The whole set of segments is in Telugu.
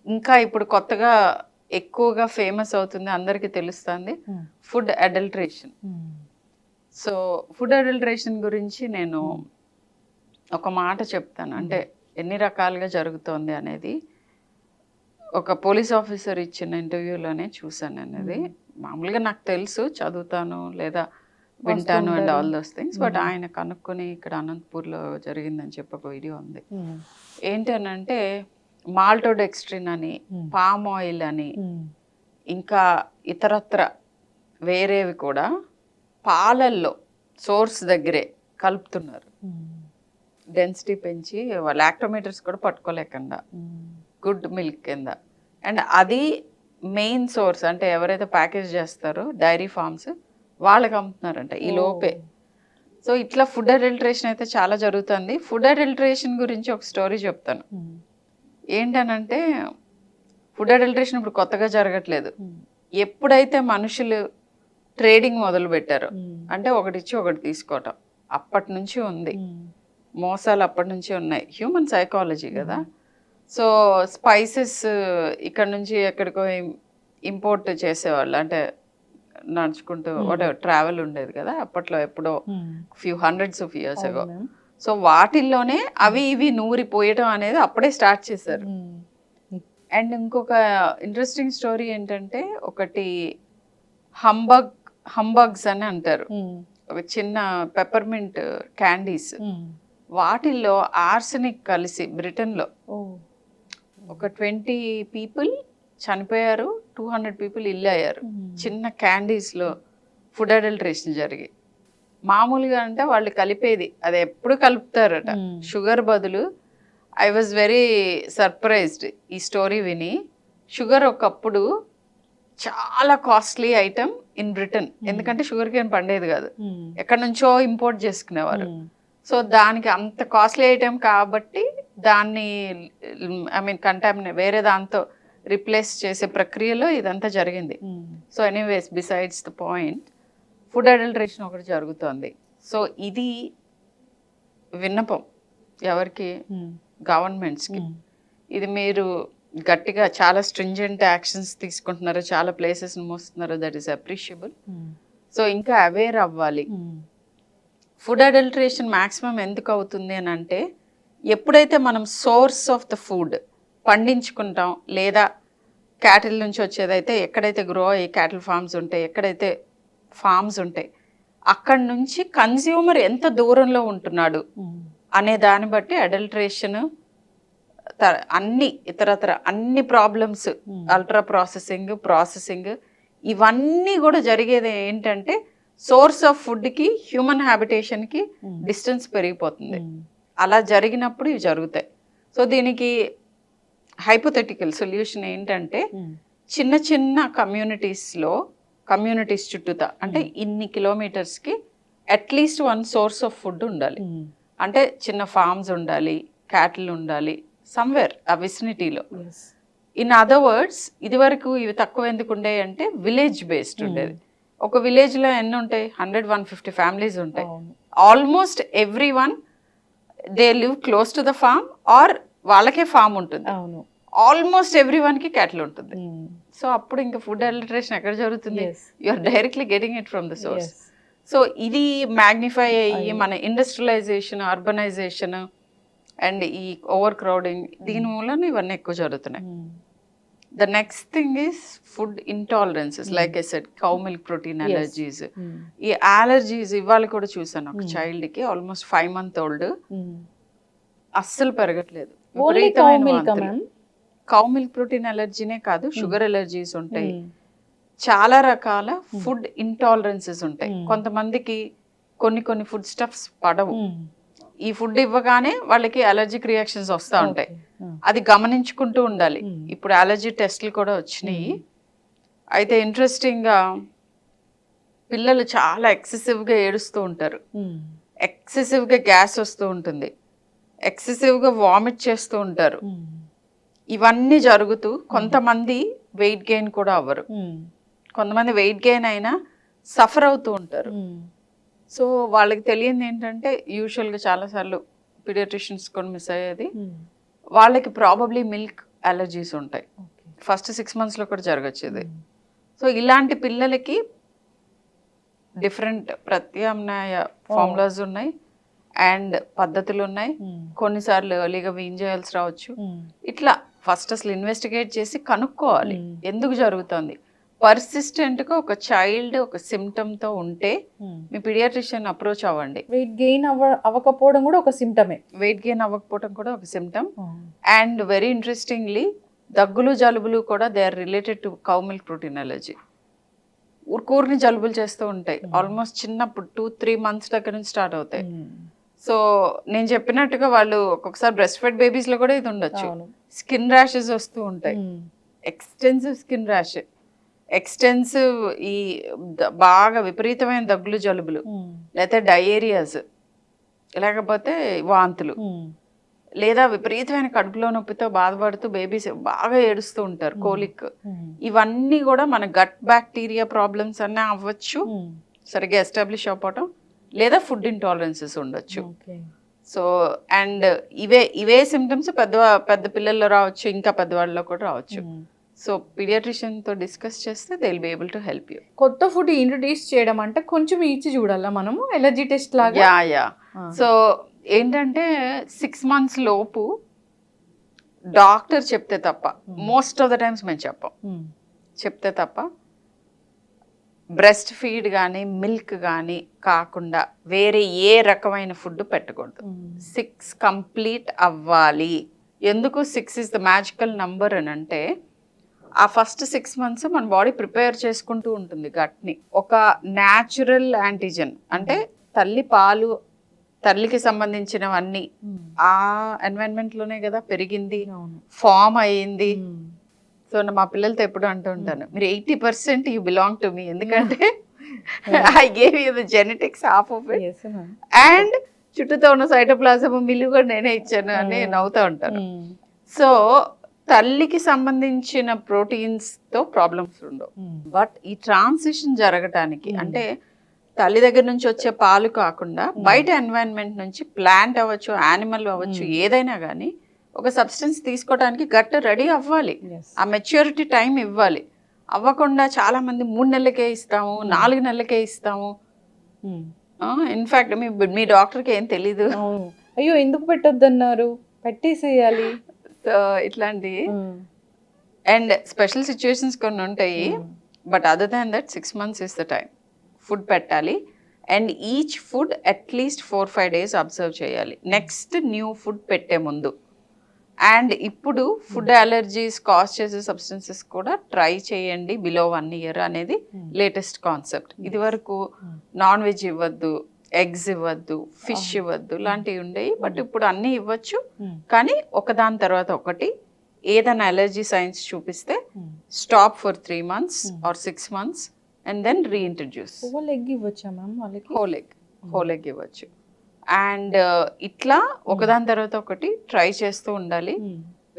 ఇంకా ఇప్పుడు కొత్తగా ఎక్కువగా ఫేమస్ అవుతుంది, అందరికీ తెలుస్తుంది, food adulteration. So food adulteration గురించి నేను ఒక మాట చెప్తాను, అంటే ఎన్ని రకాలుగా జరుగుతోంది అనేది. ఒక పోలీస్ ఆఫీసర్ ఇచ్చిన ఇంటర్వ్యూలోనే చూసాను అనేది. మామూలుగా నాకు తెలుసు, చదువుతాను లేదా వింటాను and all those things, but ఆయన కనుక్కొని ఇక్కడ అనంతపూర్లో జరిగిందని చెప్పి ఒక వీడియో ఉంది. ఏంటనంటే మాల్టోడెక్స్ట్రిన్ అని, పామ్ ఆయిల్ అని, ఇంకా ఇతరత్ర వేరేవి కూడా పాలల్లో సోర్స్ దగ్గరే కలుపుతున్నారు. డెన్సిటీ పెంచి లాక్టోమీటర్స్ కూడా పట్టుకోలేకుండా గుడ్ మిల్క్ కింద. అండ్ అది మెయిన్ సోర్స్, అంటే ఎవరైతే ప్యాకేజ్ చేస్తారో డైరీ ఫార్మ్స్ వాళ్ళకి అమ్ముతున్నారంట ఈ లోపే. సో ఇట్లా ఫుడ్ అడల్ట్రేషన్ అయితే చాలా జరుగుతుంది. ఫుడ్ అడల్ట్రేషన్ గురించి ఒక స్టోరీ చెప్తాను. ఏంటనంటే ఫుడ్ అడల్ట్రేషన్ ఇప్పుడు కొత్తగా జరగట్లేదు. ఎప్పుడైతే మనుషులు ట్రేడింగ్ మొదలు పెట్టారో, అంటే ఒకటి ఇచ్చి ఒకటి తీసుకోవటం, అప్పటి నుంచి ఉంది. మోసాలు అప్పటి నుంచి ఉన్నాయి. హ్యూమన్ సైకాలజీ కదా. సో స్పైసెస్ ఇక్కడ నుంచి ఎక్కడికో ఇంపోర్ట్ చేసేవాళ్ళు, అంటే నడుచుకుంటూ ట్రావెల్ ఉండేది కదా అప్పట్లో, ఎప్పుడో few hundreds of years ago. So వాటిల్లోనే అవి ఇవి నూరిపోయటం అనేది అప్పుడే స్టార్ట్ చేశారు. అండ్ ఇంకొక ఇంట్రెస్టింగ్ స్టోరీ ఏంటంటే, ఒకటి హంబగ్స్ అని అంటారు, ఒక చిన్న పెప్పర్మింట్ క్యాండీస్, వాటిల్లో ఆర్సెనిక్ కలిసి బ్రిటన్లో ఒక 20 పీపుల్ చనిపోయారు, 200 పీపుల్ ఇల్లు అయ్యారు. చిన్న క్యాండీస్లో ఫుడ్ అడల్ట్రేషన్ జరిగి. మామూలుగా అంటే వాళ్ళు కలిపేది అది ఎప్పుడు కలుపుతారట షుగర్ బదులు. ఐ వాజ్ వెరీ సర్ప్రైజ్డ్ ఈ స్టోరీ విని. షుగర్ ఒకప్పుడు చాలా కాస్ట్లీ ఐటమ్ ఇన్ బ్రిటన్, ఎందుకంటే షుగర్ కేన్ పండేది కాదు, ఎక్కడి నుంచో ఇంపోర్ట్ చేసుకునేవారు. సో దానికి అంత కాస్ట్లీ ఐటమ్ కాబట్టి దాన్ని వేరే దాంతో రిప్లేస్ చేసే ప్రక్రియలో ఇదంతా జరిగింది. So anyways, besides the point, food adulteration ఒకటి జరుగుతోంది. సో ఇది విన్నపం ఎవరికి? గవర్నమెంట్స్కి. ఇది మీరు గట్టిగా చాలా స్ట్రింజెంట్ యాక్షన్స్ తీసుకుంటున్నారు, చాలా ప్లేసెస్ని మోస్తున్నారు, దట్ ఈస్ అప్రిషియబుల్. సో ఇంకా అవేర్ అవ్వాలి. ఫుడ్ అడల్ట్రేషన్ మ్యాక్సిమం ఎందుకు అవుతుంది అని అంటే, ఎప్పుడైతే మనం సోర్స్ ఆఫ్ ద ఫుడ్ పండించుకుంటాం, లేదా క్యాటిల్ నుంచి వచ్చేదైతే ఎక్కడైతే గ్రో అయ్యి క్యాటిల్ ఫార్మ్స్ ఉంటాయి, ఎక్కడైతే ఫార్మ్స్ ఉంటాయి, అక్కడి నుంచి కన్స్యూమర్ ఎంత దూరంలో ఉంటున్నాడు అనే దాన్ని బట్టి అడల్ట్రేషన్, అన్ని ఇతరత్ర అన్ని ప్రాబ్లమ్స్, అల్ట్రా ప్రాసెసింగ్ ఇవన్నీ కూడా జరిగేది ఏంటంటే, సోర్స్ ఆఫ్ ఫుడ్కి హ్యూమన్ హ్యాబిటేషన్కి డిస్టెన్స్ పెరిగిపోతుంది. అలా జరిగినప్పుడు ఇవి జరుగుతాయి. సో దీనికి హైపోథెటికల్ సొల్యూషన్ ఏంటంటే, చిన్న చిన్న కమ్యూనిటీస్ చుట్టూతా, అంటే ఇన్ని కిలోమీటర్స్కి at least one source of food ఉండాలి. అంటే చిన్న ఫార్మ్స్ ఉండాలి, క్యాటిల్ ఉండాలి సమ్వేర్ ఆ విసినిటీలో. ఇన్ అదర్ వర్డ్స్, ఇది వరకు ఇవి తక్కువ ఎందుకు ఉండేవి అంటే విలేజ్ బేస్డ్ ఉండేది. ఒక విలేజ్లో ఎన్ని ఉంటాయి? 100-150 ఫ్యామిలీస్ ఉంటాయి. Almost every one they live close to the farm, or వాళ్ళకే ఫార్మ్ ఉంటుంది. ఆల్మోస్ట్ ఎవ్రీ వన్కి క్యాటిల్ ఉంటుంది. సో అప్పుడు ఇంకా ఫుడ్ అడల్ట్రేషన్ ఎక్కడ జరుగుతుంది? You are directly getting it from the source. So ఇది మ్యాగ్నిఫై అయ్యి మన ఇండస్ట్రియలైజేషన్, అర్బనైజేషన్ అండ్ ఈ ఓవర్ క్రౌడింగ్, దీని మూలన ఇవన్నీ ఎక్కువ జరుగుతున్నాయి. The next thing is food intolerances, like I said, cow milk protein allergies. ఈ అలర్జీస్ ఇవాళ కూడా చూసాను ఒక చైల్డ్కి, ఆల్మోస్ట్ 5 month old, అస్సలు పెరగట్లేదు. కౌ మిల్క్ ప్రోటీన్ అలర్జీనే కాదు, షుగర్ అలర్జీస్ ఉంటాయి, చాలా రకాల ఫుడ్ ఇంటాలరెన్సెస్ ఉంటాయి. కొంతమందికి కొన్ని ఫుడ్ స్టఫ్స్ పడవు. ఈ ఫుడ్ ఇవ్వగానే వాళ్ళకి అలర్జిక్ రియాక్షన్స్ వస్తూ ఉంటాయి. అది గమనించుకుంటూ ఉండాలి. ఇప్పుడు అలర్జీ టెస్ట్లు కూడా వచ్చినాయి. అయితే ఇంట్రెస్టింగ్గా పిల్లలు చాలా ఎక్సెసివ్గా ఏడుస్తూ ఉంటారు, ఎక్సెసివ్గా గ్యాస్ వస్తూ ఉంటుంది, ఎక్సెసివ్గా వామిట్ చేస్తూ ఉంటారు. ఇవన్నీ జరుగుతూ కొంతమంది వెయిట్ గెయిన్ కూడా అవ్వరు, కొంతమంది వెయిట్ గెయిన్ అయినా సఫర్ అవుతూ ఉంటారు. సో వాళ్ళకి తెలియదు ఏంటంటే, యూజువల్గా చాలాసార్లు పీడియాట్రిషియన్స్ కూడా మిస్ అయ్యేది, వాళ్ళకి ప్రాబబ్లీ మిల్క్ అలర్జీస్ ఉంటాయి. ఫస్ట్ 6 monthsలో కూడా జరగచ్చు ఇది. సో ఇలాంటి పిల్లలకి డిఫరెంట్ ప్రత్యామ్నాయ ఫార్ములాస్ ఉన్నాయి అండ్ పద్ధతులు ఉన్నాయి. కొన్నిసార్లు ఎర్లీగా వీన్ చేయాల్సి రావచ్చు. ఇట్లా ఫస్ట్ అసలు ఇన్వెస్టిగేట్ చేసి కనుక్కోవాలి ఎందుకు జరుగుతుంది. పర్సిస్టెంట్గా ఒక చైల్డ్ ఒక సిమ్టమ్తో ఉంటే మీ పీడియాట్రిషియన్ అప్రోచ్ అవ్వండి. వెయిట్ గెయిన్ అవ్వకపోవడం కూడా ఒక సిమ్టమే. వెయిట్ గెయిన్ అవ్వకపోవడం కూడా ఒక సిమ్టమ్. అండ్ వెరీ ఇంట్రెస్టింగ్లీ దగ్గులు జలుబులు కూడా they are related to cow milk protein allergy. ఊరికూరిని జలుబులు చేస్తూ ఉంటాయి. ఆల్మోస్ట్ చిన్నప్పుడు 2-3 months దగ్గర నుంచి స్టార్ట్ అవుతాయి. సో నేను చెప్పినట్టుగా వాళ్ళు ఒక్కొక్కసారి బ్రెస్ట్ ఫెడ్ బేబీస్లో కూడా ఇది ఉండొచ్చు. స్కిన్ ర్యాషెస్ వస్తూ ఉంటాయి. ఎక్స్టెన్సివ్ స్కిన్ ర్యాష్, ఎక్స్టెన్సివ్ ఈ బాగా విపరీతమైన దగ్గులు జలుబులు, లేకపోతే డయేరియాస్, లేకపోతే వాంతులు, లేదా విపరీతమైన కడుపులో నొప్పితో బాధపడుతూ బేబీస్ బాగా ఏడుస్తూ ఉంటారు, కోలిక్. ఇవన్నీ కూడా మన గట్ బ్యాక్టీరియా ప్రాబ్లమ్స్ అన్నీ అవ్వచ్చు, సరిగ్గా ఎస్టాబ్లిష్ అవ్వటం, లేదా ఫుడ్ ఇంటాలరెన్సెస్ ఉండొచ్చు. సో అండ్ ఇవే సిమ్టమ్స్ పెద్ద పిల్లల్లో రావచ్చు, ఇంకా పెద్దవాళ్ళలో కూడా రావచ్చు. సో పీడియాట్రిషియన్తో డిస్కస్ చేస్తే they will be able to help you. కొత్త ఫుడ్ ఇంట్రడ్యూస్ చేయడం అంటే కొంచెం ఇచ్చి చూడాలా మనము, ఎలర్జీ టెస్ట్ లాగా. యా సో ఏంటంటే 6 months లోపు డాక్టర్ చెప్తే తప్ప, మోస్ట్ ఆఫ్ ద టైమ్స్ మేము చెప్పం, చెప్తే తప్ప బ్రెస్ట్ ఫీడ్ కానీ మిల్క్ కానీ కాకుండా వేరే ఏ రకమైన ఫుడ్ పెట్టకూడదు. 6 కంప్లీట్ అవ్వాలి. ఎందుకు 6 is the మ్యాజికల్ నంబర్ అని అంటే, ఆ ఫస్ట్ 6 months మన బాడీ ప్రిపేర్ చేసుకుంటూ ఉంటుంది గట్ని. ఒక న్యాచురల్ యాంటీజెన్ అంటే తల్లికి సంబంధించినవన్నీ ఆ ఎన్వైరన్మెంట్లోనే కదా పెరిగింది, ఫామ్ అయ్యింది. సో మా పిల్లలతో ఎప్పుడు అంటూ ఉంటాను, మీరు 80% యూ బిలాంగ్ టు మీ, ఎందుకంటే I gave you the genetics half of it and చుట్టూతో ఉన్న సైటోప్లాజం మిల్లు కూడా నేనే ఇచ్చాను అని నవ్వుతూ ఉంటాను. సో తల్లికి సంబంధించిన ప్రోటీన్స్తో ప్రాబ్లమ్స్ ఉండవు. బట్ ఈ ట్రాన్సిషన్ జరగటానికి అంటే తల్లి దగ్గర నుంచి వచ్చే పాలు కాకుండా బయట ఎన్వైరన్మెంట్ నుంచి ప్లాంట్ అవ్వచ్చు, యానిమల్ అవ్వచ్చు, ఏదైనా కానీ ఒక సబ్స్టెన్స్ తీసుకోవడానికి గట్ రెడీ అవ్వాలి. ఆ మెచ్యూరిటీ టైం ఇవ్వాలి. అవ్వకుండా చాలా మంది 3 నెలలకే ఇస్తాము, 4 నెలలకే ఇస్తాము. ఇన్ఫాక్ట్ మీ డాక్టర్కి ఏం తెలీదు, అయ్యో ఎందుకు పెట్టొద్దన్నారు, పెట్టేసేయాలి. సో ఇట్లాంటి అండ్ స్పెషల్ సిచ్యువేషన్స్ కొన్ని ఉంటాయి. But other than that 6 months is the time. Food పెట్టాలి and each food at least 4-5 days observe చేయాలి నెక్స్ట్ న్యూ ఫుడ్ పెట్టే ముందు. అండ్ ఇప్పుడు ఫుడ్ అలర్జీస్ కాజ్ చేసే సబ్స్టెన్సెస్ కూడా ట్రై చేయండి బిలో 1 year అనేది లేటెస్ట్ కాన్సెప్ట్. ఇది వరకు నాన్ వెజ్ ఇవ్వద్దు, ఎగ్స్ ఇవ్వద్దు, ఫిష్ ఇవ్వద్దు లాంటివి ఉండేవి. బట్ ఇప్పుడు అన్నీ ఇవ్వచ్చు, కానీ ఒకదాని తర్వాత ఒకటి ఏదైనా అలర్జీ సైన్స్ చూపిస్తే stop for 3 months or 6 months and then reintroduce. Whole egg ఇవ్వచ్చా మ్యామ్ వాళ్ళకి? హోల్ ఎగ్ ఇవ్వచ్చు. అండ్ ఇట్లా ఒకదాని తర్వాత ఒకటి ట్రై చేస్తూ ఉండాలి.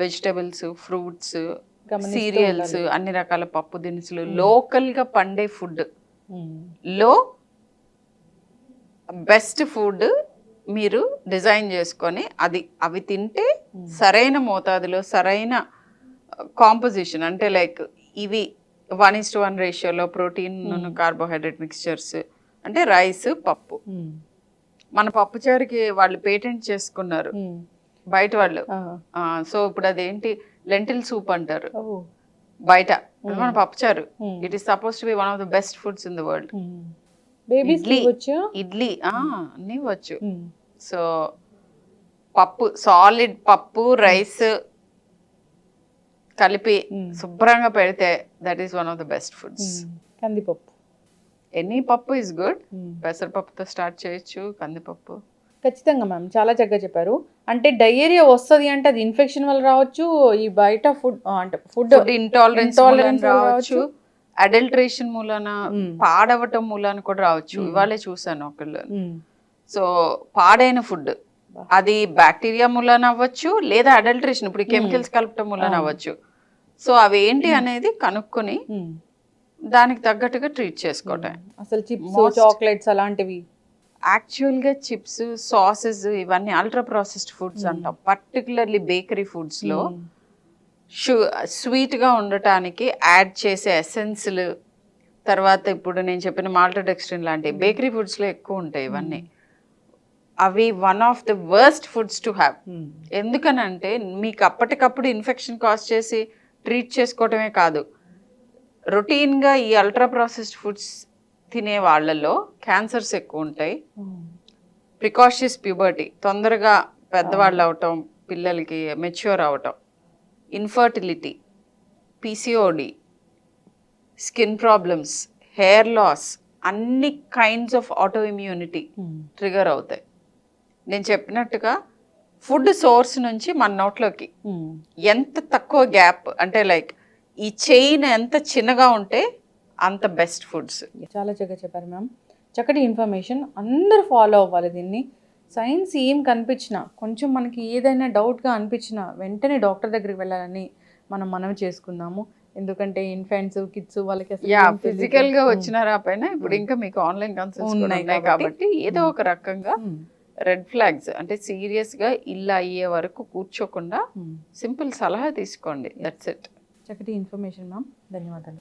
వెజిటబుల్స్, ఫ్రూట్స్, సీరియల్స్, అన్ని రకాల పప్పు దినుసులు, లోకల్గా పండే ఫుడ్ లో బెస్ట్ ఫుడ్ మీరు డిజైన్ చేసుకొని అవి తింటే సరైన మోతాదులో సరైన కాంపోజిషన్ అంటే లైక్ ఇవి 1:1 రేషియోలో ప్రోటీన్ కార్బోహైడ్రేట్ మిక్స్చర్స్ అంటే రైస్, పప్పు. మన పప్పుచారుకి వాళ్ళు పేటెంట్ చేసుకున్నారు బయట వాళ్ళు. సో ఇప్పుడు అదేంటి లెంటిల్ సూప్ అంటారు బయట, మన పప్పుచారు. It is suppose to be one of the best foods in the world. Idli అన్నీ ఇవ్వచ్చు. సో పప్పు, సాలిడ్ పప్పు రైస్ కలిపి శుభ్రంగా పెడితే that is one of the best foods. కందిపప్పు, ఎనీ పప్పు ఇస్ గుడ్. పెసరపప్పుతో స్టార్ట్ చేయొచ్చు, కందిపప్పు. ఖచ్చితంగా మ్యామ్, చాలా చక్కగా చెప్పారు. అంటే డయేరియా వస్తుంది అంటే అది ఇన్ఫెక్షన్ వల్ల రావచ్చు, ఈ బయట ఫుడ్ అంటే ఫుడ్ ఇంటాలరెన్స్ రావచ్చు, అడల్టరేషన్ మూలాన, పాడవటం మూలాన కూడా రావచ్చు. ఇవాళే చూసాను ఒకళ్ళు. సో పాడైన ఫుడ్ అది బ్యాక్టీరియా మూలాన అవ్వచ్చు, లేదా అడల్టరేషన్ ఇప్పుడు కెమికల్స్ కలపటం మూలాన అవ్వచ్చు. సో అవి ఏంటి అనేది కనుక్కొని దానికి తగ్గట్టుగా ట్రీట్ చేసుకోవటం. అసలు చిప్స్, చాక్లెట్స్ అలాంటివి యాక్చువల్గా చిప్స్, సాసెస్ ఇవన్నీ అల్ట్రా ప్రాసెస్డ్ ఫుడ్స్ అంటాం. పర్టికులర్లీ బేకరీ ఫుడ్స్లో స్వీట్గా ఉండటానికి యాడ్ చేసే ఎసెన్స్లు, తర్వాత ఇప్పుడు నేను చెప్పిన మాల్టోడెక్స్ట్రిన్ లాంటి బేకరీ ఫుడ్స్లో ఎక్కువ ఉంటాయి ఇవన్నీ. అవి one of the worst foods to have. ఎందుకనంటే మీకు అప్పటికప్పుడు ఇన్ఫెక్షన్ కాజ్ చేసి ట్రీట్ చేసుకోవటమే కాదు, రొటీన్గా ఈ అల్ట్రా ప్రాసెస్డ్ ఫుడ్స్ తినే వాళ్ళలో క్యాన్సర్స్ ఎక్కువ ఉంటాయి. ప్రికాషియస్ ప్యూబర్టీ, తొందరగా పెద్దవాళ్ళు అవటం, పిల్లలకి మెచ్యూర్ అవటం, infertility, PCOD, skin problems, hair loss, అన్ని kinds of autoimmunity trigger అవుతాయి. నేను చెప్పినట్టుగా ఫుడ్ సోర్స్ నుంచి మన నోట్లోకి ఎంత తక్కువ గ్యాప్, అంటే లైక్ ఈ చైన్ ఎంత చిన్నగా ఉంటే అంత బెస్ట్ ఫుడ్స్. చాలా చక్కగా చెప్పారు మ్యామ్. చక్కటి ఇన్ఫర్మేషన్, అందరూ ఫాలో అవ్వాలి దీన్ని. సైన్స్ ఏం కనిపించినా, కొంచెం మనకి ఏదైనా డౌట్గా అనిపించినా వెంటనే డాక్టర్ దగ్గరికి వెళ్ళాలని మనం చేసుకుందాము. ఎందుకంటే ఇన్ఫాంట్స్, కిడ్స్ వాళ్ళకి ఫిజికల్ గా వచ్చినారా పైన ఇప్పుడు ఇంకా మీకు ఆన్లైన్ కన్సల్ట్స్ ఉన్నాయి కాబట్టి ఏదో ఒక రకంగా రెడ్ ఫ్లాగ్స్, అంటే సీరియస్ గా ఇలా అయ్యే వరకు కూర్చోకుండా సింపుల్ సలహా తీసుకోండి. That's it. చక్కటి ఇన్ఫర్మేషన్ మ్యామ్, ధన్యవాదాలు.